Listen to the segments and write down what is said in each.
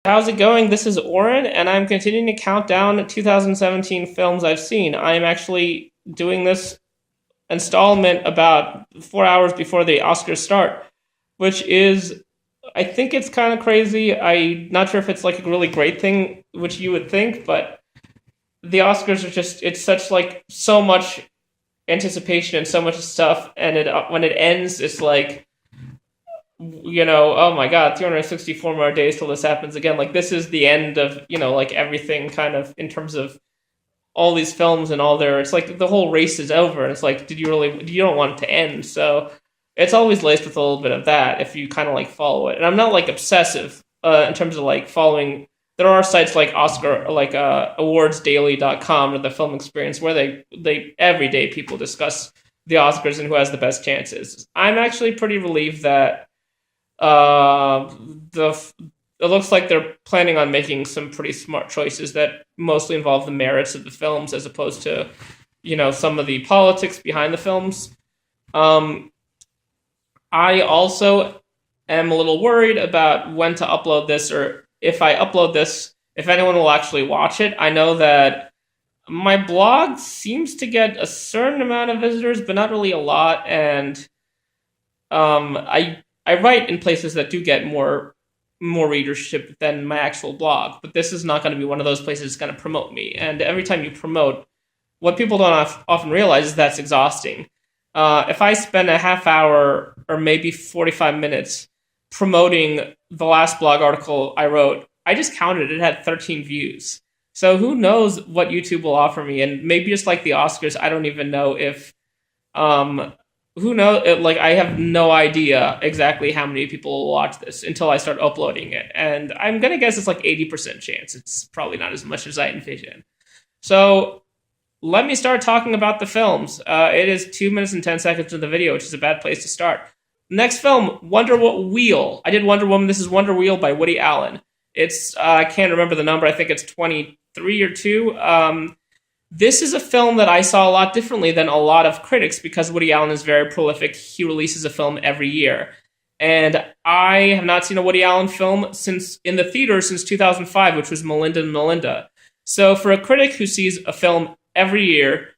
How's it going? This is Oren, and I'm continuing to count down 2017 films I've seen. I'm actually doing this installment about 4 hours before the Oscars start, which is, I think it's kind of crazy. I'm not sure if it's like a really great thing, which you would think, but the Oscars are just, it's such like so much anticipation and so much stuff, and when it ends, it's like, oh my god, 364 more days till this happens again. Like, this is the end of, like everything kind of in terms of all these films and all their, it's like the whole race is over. And it's like, you don't want it to end. So it's always laced with a little bit of that if you kind of like follow it. And I'm not like obsessive in terms of like following. There are sites like Oscar, like awardsdaily.com or the film experience where they every day people discuss the Oscars and who has the best chances. I'm actually pretty relieved that uh, the it looks like they're planning on making some pretty smart choices that mostly involve the merits of the films as opposed to, some of the politics behind the films. Um, I also am a little worried about when to upload this or if I upload this, if anyone will actually watch it. I know that my blog seems to get a certain amount of visitors, but not really a lot, and I write in places that do get more readership than my actual blog, but this is not going to be one of those places that's going to promote me. And every time you promote, what people don't often realize is that's exhausting. If I spend a half hour or maybe 45 minutes promoting the last blog article I wrote, I just counted it had 13 views. So who knows what YouTube will offer me? And maybe just like the Oscars, I don't even know if um, who knows? Like, I have no idea exactly how many people will watch this until I start uploading it, and I'm gonna guess it's like 80% chance. It's probably not as much as I envision. So let me start talking about the films. It is 2 minutes and 10 seconds of the video, which is a bad place to start. Next film, Wheel. I did Wonder Woman. This is Wonder Wheel by Woody Allen. It's I can't remember the number. I think it's 23 or two. This is a film that I saw a lot differently than a lot of critics because Woody Allen is very prolific. He releases a film every year. And I have not seen a Woody Allen film since in the theater since 2005, which was Melinda and Melinda. So for a critic who sees a film every year,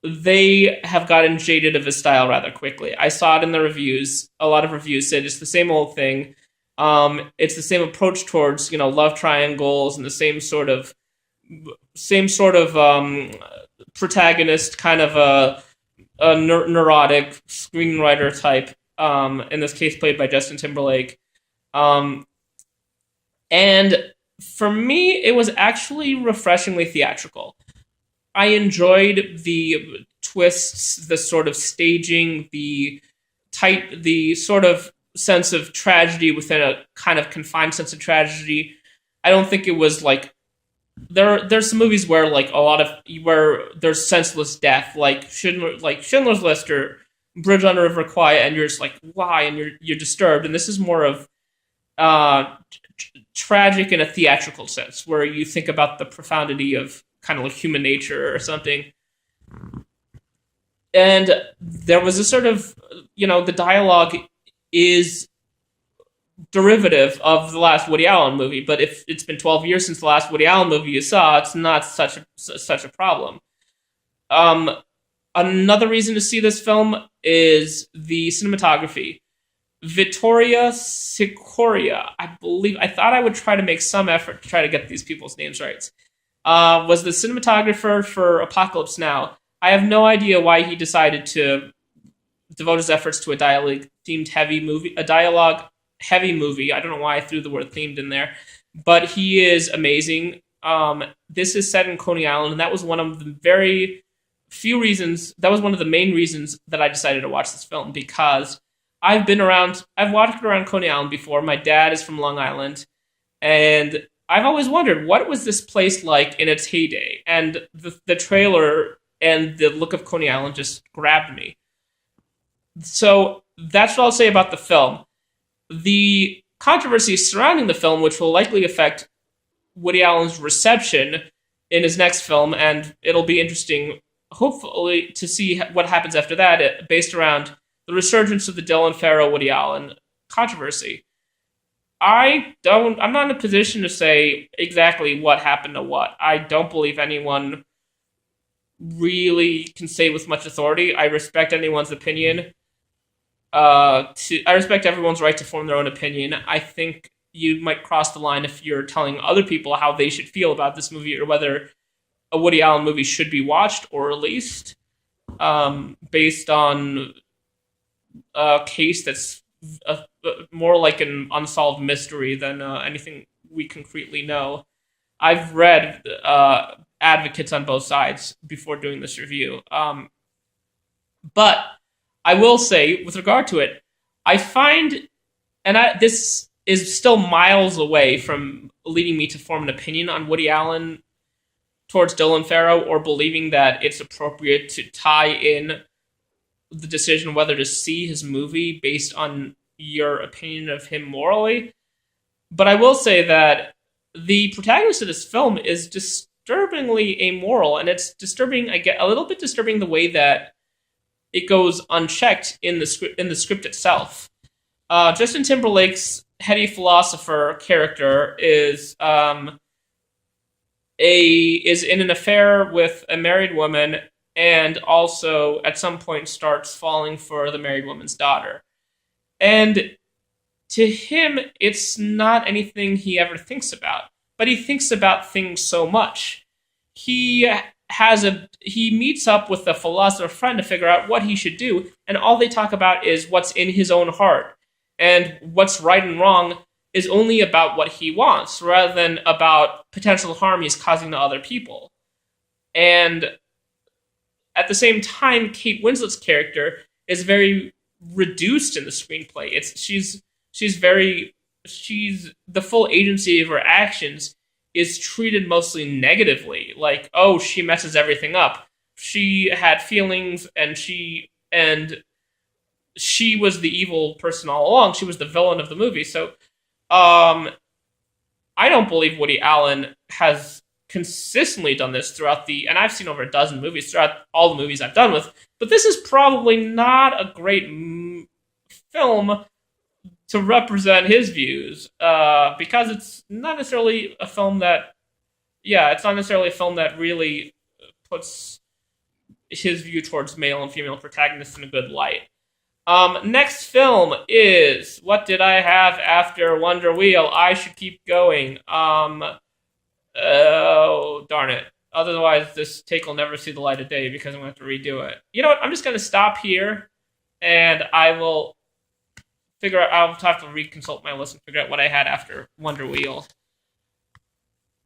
they have gotten jaded of his style rather quickly. I saw it in the reviews. A lot of reviews said it's the same old thing. It's the same approach towards, love triangles and the same sort of protagonist, kind of a neurotic screenwriter type. In this case, played by Justin Timberlake. Um, and for me, it was actually refreshingly theatrical. I enjoyed the twists, the sort of staging, the sort of sense of tragedy within a kind of confined sense of tragedy. I don't think it was like there's some movies where like a lot of where there's senseless death, like Schindler's List or Bridge on the River Kwai, and you're just like, why, and you're disturbed. And this is more of tragic in a theatrical sense, where you think about the profundity of kind of like human nature or something. And there was a sort of, the dialogue is derivative of the last Woody Allen movie, but if it's been 12 years since the last Woody Allen movie you saw, it's not such a problem. Um, Another reason to see this film is the cinematography. Vittoria Sicoria, I believe. I thought I would try to make some effort to try to get these people's names right. Was the cinematographer for Apocalypse Now. I have no idea why he decided to devote his efforts to a dialogue heavy movie. I don't know why I threw the word themed in there, but he is amazing. This is set in Coney Island, and that was one of the very few reasons. That was one of the main reasons that I decided to watch this film because I've watched it around Coney Island before. My dad is from Long Island, and I've always wondered what was this place like in its heyday. And the trailer and the look of Coney Island just grabbed me. So that's what I'll say about the film. The controversy surrounding the film, which will likely affect Woody Allen's reception in his next film, and it'll be interesting, hopefully, to see what happens after that, based around the resurgence of the Dylan Farrow Woody Allen controversy. I'm not in a position to say exactly what happened to what. I don't believe anyone really can say with much authority. I respect anyone's opinion. I respect everyone's right to form their own opinion. I think you might cross the line if you're telling other people how they should feel about this movie or whether a Woody Allen movie should be watched or released, based on a case that's more like an unsolved mystery than anything we concretely know. I've read advocates on both sides before doing this review. But I will say, with regard to it, I find, this is still miles away from leading me to form an opinion on Woody Allen towards Dylan Farrow or believing that it's appropriate to tie in the decision whether to see his movie based on your opinion of him morally. But I will say that the protagonist of this film is disturbingly amoral, and it's disturbing. I get a little bit disturbing the way that it goes unchecked in the script itself. Justin Timberlake's heady philosopher character is in an affair with a married woman, and also at some point starts falling for the married woman's daughter. And to him, it's not anything he ever thinks about, but he thinks about things so much. He meets up with a philosopher friend to figure out what he should do, and all they talk about is what's in his own heart. And what's right and wrong is only about what he wants, rather than about potential harm he's causing to other people. And at the same time, Kate Winslet's character is very reduced in the screenplay. She's the full agency of her actions is treated mostly negatively. Like, oh, she messes everything up. She had feelings, and she was the evil person all along. She was the villain of the movie. So, I don't believe Woody Allen has consistently done this and I've seen over a dozen movies throughout all the movies I've done with, but this is probably not a great film to represent his views, because it's not necessarily a film that really puts his view towards male and female protagonists in a good light. Next film is What Did I Have After Wonder Wheel? I should keep going. Oh, darn it. Otherwise, this take will never see the light of day because I'm going to have to redo it. You know what? I'm just going to stop here, and I'll have to reconsult my list and figure out what I had after Wonder Wheel.